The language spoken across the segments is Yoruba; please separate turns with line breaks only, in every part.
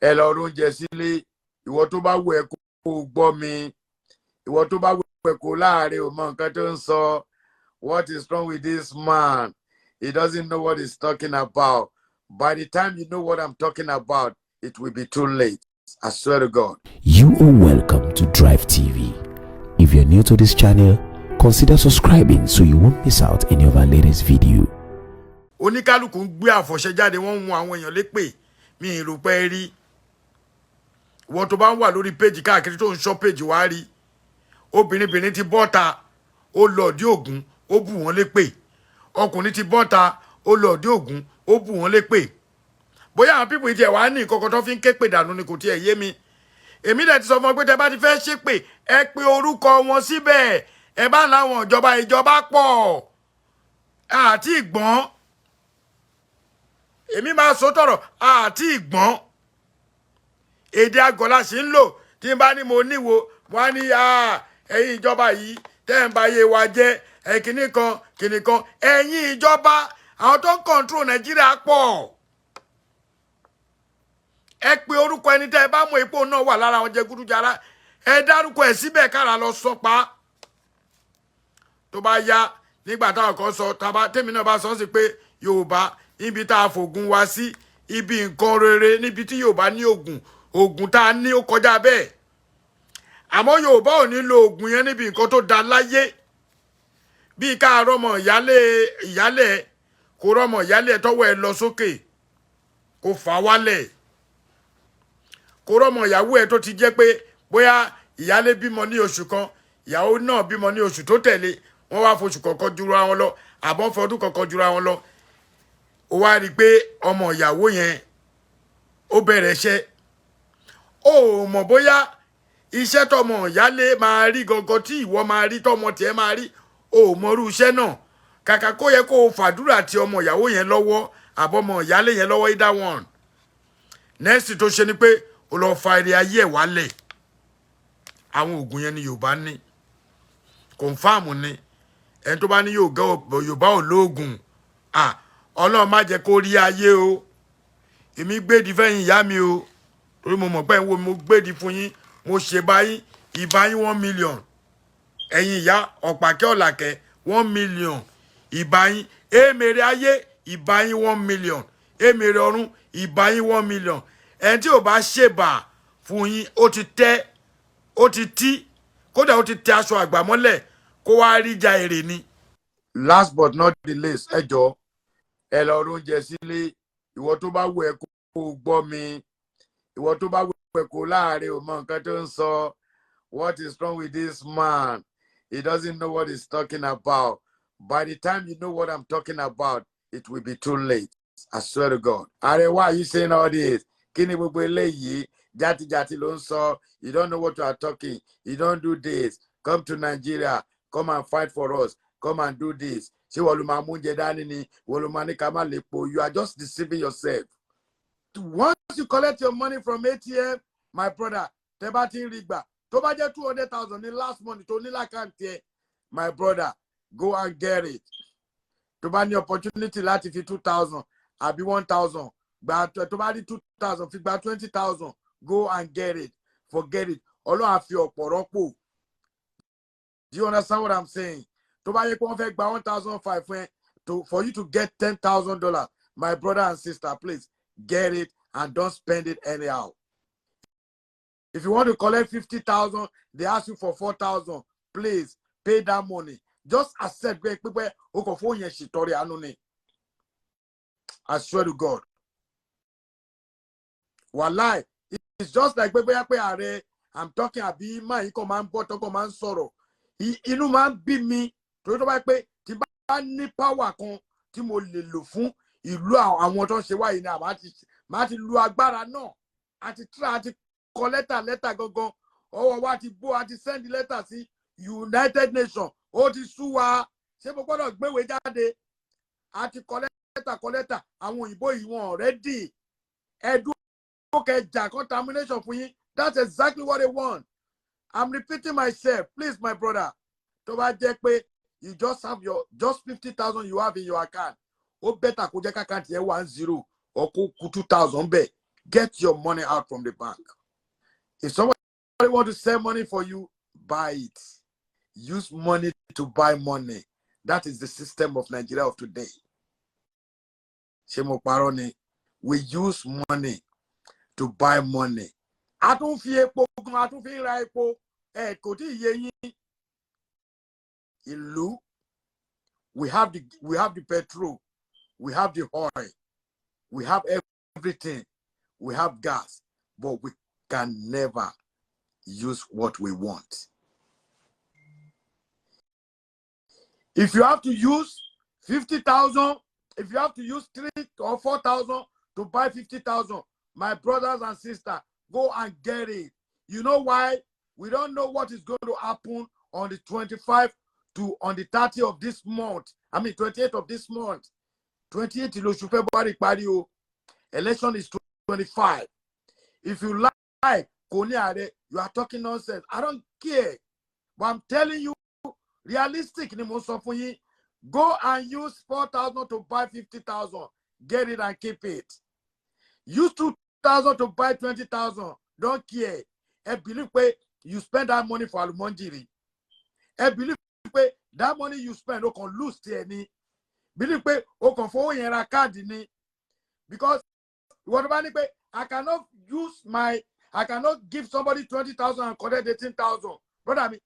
ẹ lọ oúnjẹ sílé. Ìwọ tó bá wù ẹ́ kó gbọ́ mi. Ìwọ tó bá wù ẹ́ kó láàárẹ̀ ò mọ nǹkan tó ń sọ. What is wrong with this man? He doesn't know what he's talking about. By the time you know what I'm talking about, it will be too late. I swear to God.
You are welcome to Drivetv. If you're new to this channel, consider subscribing so you won't miss out any of our latest video.
Oníkálùkù ń gbé àfọ̀ṣẹ jáde, wọ́n ń mú àwọn èèyàn lépè. Mi ì rò pé rí. Wọ́n tó bá ń wà lórí péjì káàkiri tó ń ṣọ́ péjì wá rí. Obìnrin ti bọ́ta, ó lọ dí Ògún, ó bù wọ́n lépè. Ọkùnrin ti bọ́ta, ó lọ dí Ògún, ó bù wọ́n lépè. Bóyá àwọn pípò ìtì ẹ̀ wá ní nǹkan kan tó fi ń ké pè dànù ni kò tiẹ̀ yé mi. Èmi dẹ̀ ti sọ fún ọ pé tẹ bá ti fẹ́ ṣépè, ẹ pe orúkọ wọn síbẹ̀. Ẹ bá láwọn ìjọba pọ̀. Àti ìgbọ́n. Èmi máa sọ tọ̀rọ̀ àti ìgbọ́n. Èdè àgọ́lá sì ń lò tí n bá ní mo níwo wá ní ẹ̀yin ìjọba yìí tẹ́ ń bá yé wa jẹ́ kìnnì kan. Ẹ̀yin ìjọba àwọn tó ń control Nàìjíríà pọ̀. Ẹ pe orúkọ ẹni tẹ́ ẹ bá mọ̀ ipò náà wà lára àwọn jẹgúdújàrá. Ẹ dárúkọ ẹ̀ síbẹ̀ kára lọ sọpa. Tó bá yá nígbà táwọn kan sọ tèmi náà bá sọ sí pé Yorùbá níbi tá a fògùn wá sí ibi nǹkan rere níbi tí Yorùbá ní ògùn tá a ní ó kọjá bẹ́ẹ̀. Àmọ́ Yorùbá ò ní lo ògùn yẹn níbi nǹkan tó da láyé. Bí ká rọmọ ìyálẹ̀ kó rọmọ ìyálẹ̀ tọwọ́ ẹ lọ sókè kó fà wálẹ̀. Kó rọmọ ìyàwó ẹ tó ti jẹ́ pé bóyá ìyálé bímọ ní oṣù kan, ìyàwó náà bímọ ní oṣù tó tẹ̀lé, wọ́n wá foṣù kọ̀ọ̀kan jura wọn lọ, àbọ̀ fọdún kọ̀ọ̀kan jura wọn lọ. Ó wá rí pé ọmọ ìyàwó yẹn ó bẹ̀rẹ̀ iṣẹ́. Ó mọ̀ bóyá iṣẹ́ tọmọ ìyálé máa rí gangan tí ìwọ máa rí tọmọ tiẹ̀ máa rí. Ó mọrú iṣẹ́ náà. Kàkà kó yẹ kó o fàdúrà ti ọmọ ìyàwó yẹn lọ́wọ́ àbọ̀mọ ìyálé yẹn lọ́wọ́ either one. Next tó ṣe ni pé ó lọ fa èrè ayé ẹ̀ wálẹ̀. Àwọn ògùn yẹn ni Yorùbá ní. Confirm ni. Ẹni tó bá ní Yorùbá ò lóògùn. Ọlọ́run má jẹ́ kó rí ayé o. Èmi gbédi fẹ́yìn ìyá mi o. Torí mo mọ̀ pé ń wo mo gbédi fún yín. Mo ṣe báyìí ìbá yín 1 million. Ẹ̀yin ìyá ọ̀pàkẹ́ ọ̀làkẹ́ 1 million. Ìbá yín èmèrè ayé ìbá yín 1 million. Èmèrè ọ̀run ìbá yín 1 million. Ẹni tí ò bá ṣèbà fún yín ó ti tẹ́ ó ti tí kódà ó ti tẹ aṣọ àgbà mọ́lẹ̀ kó wá rí ja èrè ni. Last but not the least, ẹ jọ̀ọ́ ẹ lọ oúnjẹ sílé. Ìwọ tó bá wù ẹ́ kó gbọ́ mi. Ìwọ tó bá wù ẹ́ kó láàárẹ̀ ò mọ nǹkan tó ń sọ. What is wrong with this man? He doesn't know what he's talking about. By the time you know what I'm talking about, it will be too late. I swear to God. Aare, why are you saying all this? Kí ni gbogbo eléyìí? Jati ló ń sọ. You don't know what you are talking. You don't do this. Come to Nigeria. Come and fight for us. Come and do this. You are just deceiving yourself. Once you collect your money from ATM, my brother, Tebati Rigba, Tobaja 200,000 in last month, Tonila Kante, my brother, go and get it. Tobani opportunity lati fi 2,000, I'll be 1,000. But Tobani 2,000, fi 20,000. Go and get it. Forget it. Olo afi oporopo. Do you understand what I'm saying? Tobani konfek by 1,500 for you to get $10,000. My brother and sister, please get it and don't spend it anyhow. If you want to collect 50,000, they ask you for 4,000. Please pay that money. Just accept. I swear to God. Wallahi, it's just like Aare. I'm talking about my command, but command sorrow. Inú máa ń bí mi. Torí tó bá pé tí bá ní power kan tí mo lè lò fún ìlú àwọn tó ń ṣe wáyé náà máa ti lu agbára náà. Àti try àti kọ lẹ́tà gangan. Ọwọ́ wa ti bó àti send letter sí United Nations. Ó ti sú wa. Ṣé mo gbọ́dọ̀ gbéwèé jáde? Àti kọ lẹ́tà àwọn òyìnbó yìí wọn already. Ẹ̀dùn contamination for you. That's exactly what they want. I'm repeating myself. Please, my brother. To bá jẹ́ pé you just have just 50,000 you have in your account. Ó better kó jẹ́ account yẹn 10 or kó 2,000 bẹ́ẹ̀. Get your money out from the bank. If somebody wants to sell money for you, buy it. Use money to buy money. That is the system of Nigeria of today. We use money to buy money. I don't feel we have the petrol, we have the oil, we have everything, we have gas, but we can never use what we want. If you have to use 50,000, if you have to use 3,000 or 4,000 to buy 50,000, my brothers and sisters, go and get it. You know why? We don't know what is going to happen on the 25th to on the 30th of this month. I mean 28th of this month. 28th February, election is 25. If you like, you are talking nonsense. I don't care. But I'm telling you, realistic, go and use 4,000 to buy 50,000. Get it and keep it. Use 2,000 to buy 20,000. Don't care. And believe you spend that money for Alumonjiri. And believe that money you spend, you can lose any. Believe you can follow your card in. Because I cannot I cannot give somebody 20,000 and collect 18,000. Brother,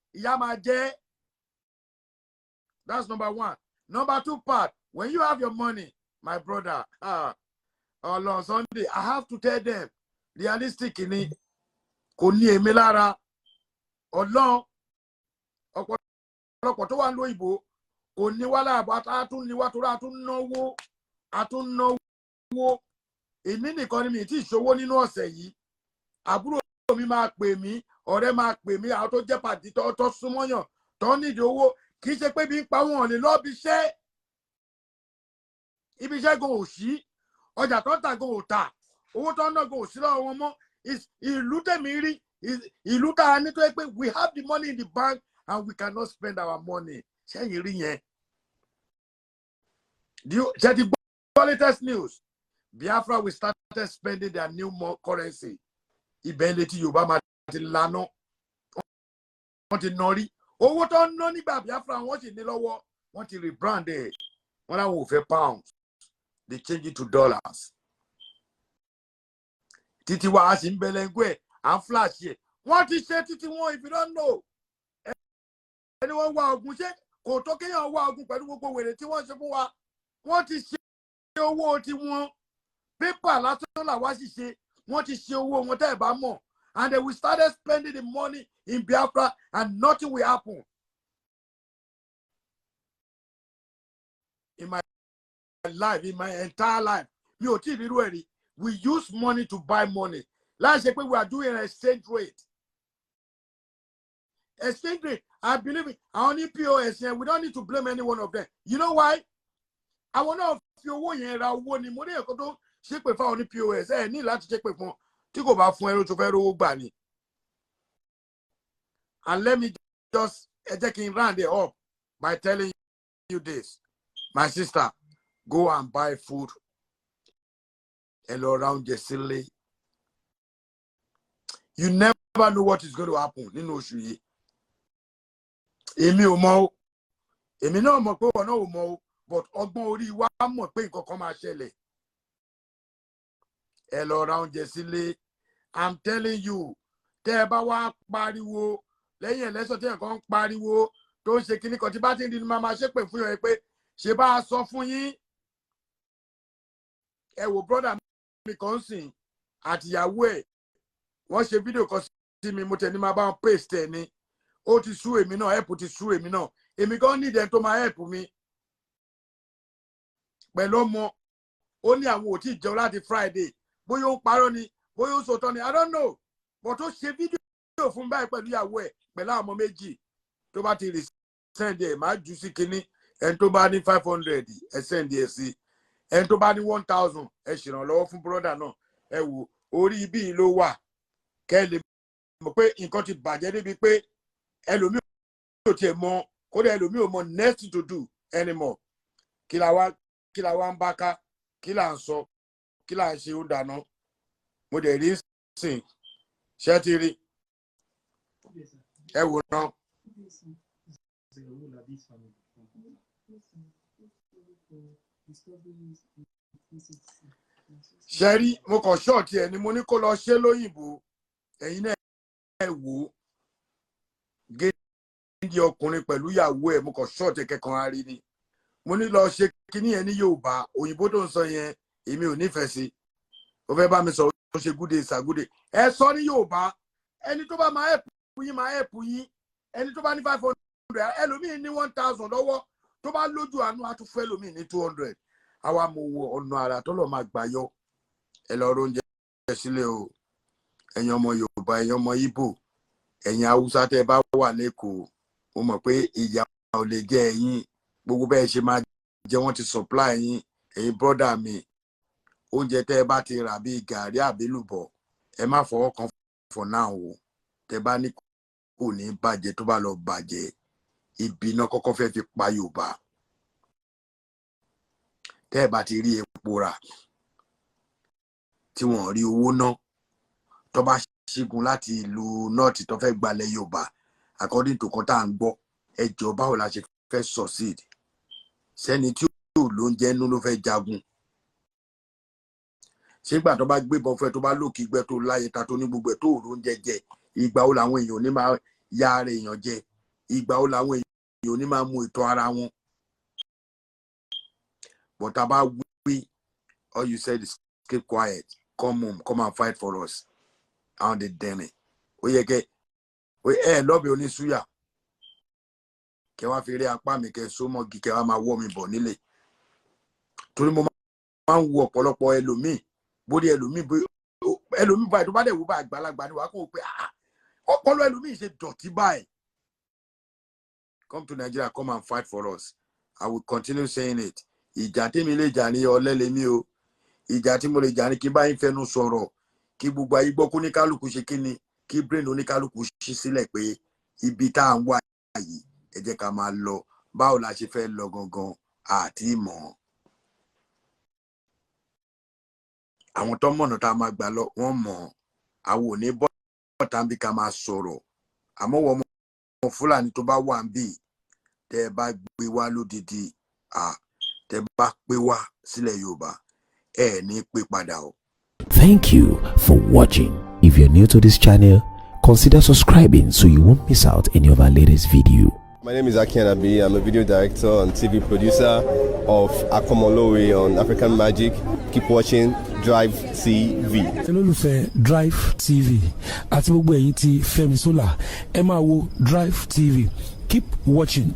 that's number one. Number two part, when you have your money, my brother, on Sunday, I have to tell them, realistic in it, koni emelara, Olon, ọ̀pọ̀lọpọ̀ wà lóyìnbó, kò ní wá láàbọ̀ àtún ní wá torí àtún náwó. Èmi nìkan ni mi tí ìṣòwò nínú ọ̀sẹ̀ yìí. Àbúrò mi máa pè mí, ọ̀rẹ́ máa pè mí, àwọn tó jẹ́ pàdé tó súnmọ́yàn, tó nídìí owó, kì í ṣe pé bí ń pa wọn lè lọ́ọ́ bí iṣẹ́. Ibi iṣẹ́ gan ò sí, ọjà tó ń tà gan ò tà, owó tó ń ná gan ò sí lọ́wọ́ wọn mọ́. Ìlú tèmi rí, ìlú tá a ní tó yẹ pé we have the money in the bank and we cannot spend our money. Ṣẹ́yìn rí yẹn. Ṣé ti gbọ́ latest news? Biafra we started spending their new currency. Ibẹ̀ ilé tí Yorùbá máa ti lànà. Wọ́n ti nọ rí. Owó tó ń ná nígbà Biafra wọ́n sì ní lọ́wọ́. Wọ́n ti rebrand ẹ̀. Wọ́n láwọn ò fẹ́ pounds. They change it to dollars. Títí wa a sì ń bẹ̀lẹ̀ngú and flash ẹ̀. Wọ́n ti ṣe títí wọn if you don't know. Ẹni wọ́n wá ogun ṣe kò tó kéèyàn wá ogun pẹ̀lú gbogbo wèrè tí wọ́n ṣe fún wa. Wọ́n ti ṣe owó tí wọ́n pépà lásán làwa sì ṣe. Wọ́n ti ṣe owó wọn tẹ́ ẹ̀ bá mọ̀. And then we started spending the money in Biafra and nothing will happen. In my life, in my entire life, we use money to buy money. Last year, we are doing an exchange rate. Exchange rate, I believe it. I only POS here. We don't need to blame any one of them. You know why? I want to know if you want to money. Check with only POS. Need to check with and let me just round it up by telling you this. My sister, go and buy food all around the city. You never know what is going to happen. You know, Èmi ò mọ̀, èmi náà mọ̀ pé ọ̀nà ò mọ̀, but ọgbọ́n orí wa mọ̀ pé nǹkan kan máa ṣẹlẹ̀. All around the city. I'm telling you, tẹ́ ẹ bá wá pariwo lẹ́yìn election tí ẹ̀kan pariwo tó ń ṣe kíní kan tí bá ti ń di ni máa ṣépè fún yín pé ṣe bá a sọ fún yín. Ẹ wò brother mi kan sìn àtìyàwó ẹ̀ wọ́n ṣe fídíò kan sí mi mo tẹ̀ ní máa bá wọn paste ẹ̀ ni. Ó ti sú èmi náà, help ti sú èmi náà. Èmi kan ní ìdẹ̀ tó máa help mi. Pẹ̀lú ọmọ, ó ní àwọn ò tí ì jẹun láti Friday. Bóyá ó ń parọ́ ni, bóyá ó ń sòtọ́ ni, I don't know. But ó ṣe fídíò fún báyìí pẹ̀lú ìyàwó ẹ̀ pẹ̀lú àwọn ọmọ méjì. Tó bá ti send ẹ̀ máa jù sí kinní. Ẹni tó bá ní 500 ẹ send ẹ̀ sí. Ẹni tó bá ní 1,000 ẹ ṣèrànlọ́wọ́ fún brother náà. Ẹ wò orí ibi ló wà. Kẹ́ lè mọ̀ pé nǹkan ti bàjẹ́ débi pé ẹlòmíì ò tiẹ̀ mọ̀, kódà ẹlòmíì ò mọ̀ next to do anymore. Kí la wá ń bá ká, kí la ń sọ, kí la ń ṣe ó dáná. mo dẹ̀ rí sìn ṣẹ́ ti rí ẹ wò náà. ṣẹ́rí mo kàn ṣọ́ọ̀tì ẹ̀ ni mo ní kó lọ ṣe lóyìnbó ẹ̀yin náà ẹ̀ wò ó géńdé ọkùnrin pẹ̀lú ìyàwó ẹ̀ mo kàn ṣọ́ọ̀tì kẹkàn arí ni mo ní lọ ṣe kíní yẹn ní Yorùbá òyìnbó tó ń sọ yẹn èmi ò nífẹ̀ẹ́ sí ó fẹ́ bá mi sọ ó ṣe gúdè ṣàgúdè ẹ sọ ní Yorùbá ẹni tó bá máa ẹ̀pù yín ẹni tó bá ní 500 ẹlòmíín ní 1000 lọ́wọ́ tó bá lójú àánú àtúfẹ́ ẹlòmíín ní 200 àwa mo wo ọ̀nà àrà tó lọ́ọ́ máa gbà yọ ẹ lọ oúnjẹ sílẹ̀ o ẹ̀yin ọmọ Yorùbá ẹ̀yin ọmọ Ìgbò ẹ̀yin Haúsá tẹ́ bá wà lẹ́kọ̀ọ́ mo mọ̀ pé ìyà ò lè jẹ ẹ̀yin gbogbo bẹ́ẹ̀ ṣe máa jẹ wọ́n ti supply yín ẹ̀yin brọ́dà mi oúnjẹ tẹ́ bá ti rà bíi gàrí àbílùbọ̀ ẹ má fọwọ́ kan for now o tẹ́ bá ní kò ní bàjẹ́ tó bá lọ bàjẹ́ ibi náà kọ́kọ́ fẹ́ fi pa Yorùbá tẹ́ bá ti rí epo rà tí wọ́n rí owó ná tó bá ṣígun láti ìlú north tó fẹ́ gbalẹ̀ Yorùbá according to kan tá à ń gbọ́ ẹjọ́ báwo la ṣe fẹ́ succeed sẹ́ni tí ò ló ń jẹ́ nú ló fẹ́ jagun ṣégbà tó bá gbébọn fẹ́ tó bá lókì gbẹ tó láyé ta tó ní gbogbo ẹ̀ tó ò ló ń jẹ ìgbà wo làwọn èèyàn ní máa ya ara èèyàn jẹ ìgbà wo làwọn èèyàn ní máa mú ìtọ́ ara wọn but tá bá wí all you said is keep quiet come home come and fight for us àwọn de dẹ̀rìn ó yẹ kẹ lọ́bẹ̀ oníṣúyà kẹ wá fi rí apá mi kẹ so mọ́gi kẹ wá máa wọ́ mi bọ̀ nílé torí mo máa ń wo ọ̀pọ̀lọpọ̀ ẹlòmíì bóde ẹlòmíì báyìí tó bá dẹ̀ wò bá àgbàlagbà ni wàá kó o pé ọpọlọ ẹlòmíì ṣe dọ̀tí báyìí. Come to Nigeria, come and fight for us. I will continue saying it. Ìjà tí mi lè jà ní ọlẹ́lẹ̀ mi o. Ìjà tí mo lè jà ní kí n bá yín fẹnu sọ̀rọ̀. Kí gbogbo ayé gbọ́ kó ní kálukú ṣe kíni. Kí brain oníkálukú ṣí sílẹ̀ pé ibi tá à ń wà yìí ẹ jẹ́ ká máa lọ. Báwo la ṣe fẹ́ lọ gangan àti ìmọ̀. Àwọn tó mọ̀nà tá a máa gbà lọ wọ́n mọ̀. Àwọn ò ní bọ́ tàbí ká máa sọ̀rọ̀. Àmọ́ wọ́n mọ̀ Fúlàní tó bá wà ń bì tẹ́ bá gbé wá lódìdí tẹ́ bá pé wá sílẹ̀ Yorùbá ẹ ní pé padà o.
Thank you for watching. If you're new to this channel, consider subscribing so you won't miss out any of our latest video.
My name is Akintoye. I'm a video director and TV producer of Akomolowe on African Magic. Keep watching Drivetv.
olólùfẹ́ Drivetv àti gbogbo ẹ̀yin tí Fẹ́mi Sola ẹ máa wo Drivetv. Keep watching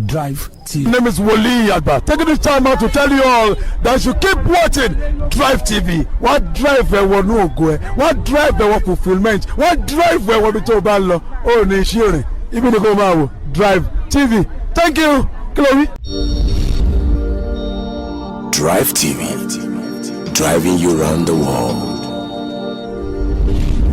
Drivetv.
My name is Wole Agba. Taking this time out to tell you all that you keep watching Drivetv. What drive ẹ̀wọ̀n ní ògo ẹ̀? What drive ẹ̀wọ̀n fulfilment? What drive ẹ̀wọ̀n ní tó bá lọ? Ó ní iṣẹ́ rìn. Ibi ni kò máa wò Drivetv. Thank you. Chloe.
Drivetv, driving you around the world.